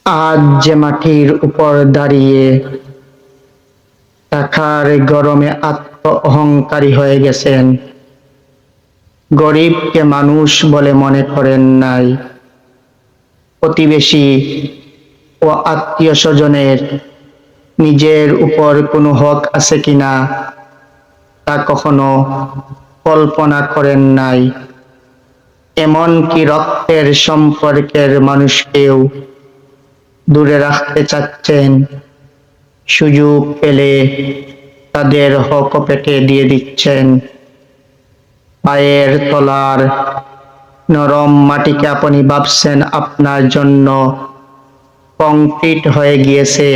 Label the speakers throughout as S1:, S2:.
S1: আজ যে মাটির উপর দাঁড়িয়ে টাকার গরমে আত্ম অহংকারী হয়ে গেছেন, গরিবকে মানুষ বলে মনে করেন নাই, প্রতিবেশী ও আত্মীয় স্বজনের নিজের উপর কোনো হক আছে কিনা তা কখনো কল্পনা করেন নাই, এমনকি রক্তের সম্পর্কের মানুষকেও দূরে রাখতে চাচ্ছেন। সুযোগ পেলে তাদের হক পেটে দিয়ে দিচ্ছেন। পায়ের তলার নরম মাটিকে আপনি ভাবছেন আপনার জন্য কংক্রিট হয়ে গিয়েছে।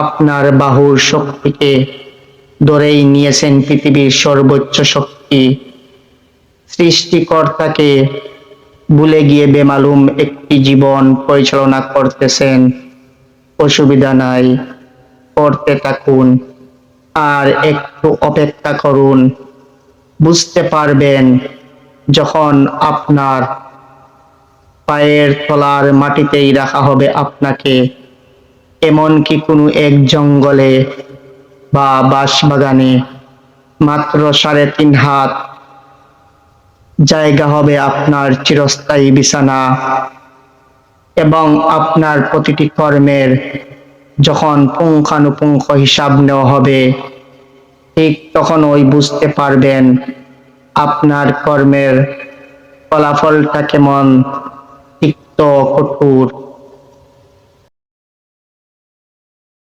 S1: আপনার বাহুর শক্তিকে ধরেই নিয়েছেন পৃথিবীর সর্বোচ্চ শক্তি। সৃষ্টিকর্তাকে ভুলে গিয়ে বেমালুম একটি জীবন পরিচালনা করতেছেন। অসুবিধা নাই, করতে থাকুন, আর একটু অপেক্ষা করুন। বুঝতে পারবেন যখন আপনার পায়ের তলার মাটিতেই রাখা হবে আপনাকে, এমনকি কোনো এক জঙ্গলে বা বাঁশবাগানে মাত্র 3.5 হাত জায়গা হবে আপনার চিরস্থায়ী বিছানা। এবং আপনার প্রতিটি কর্মের যখন পুঙ্খানুপুঙ্খ হিসাব নেওয়া হবে, ঠিক তখনই বুঝতে পারবেন আপনার কর্মের ফলাফলটা কেমন তিক্ত, কঠোর।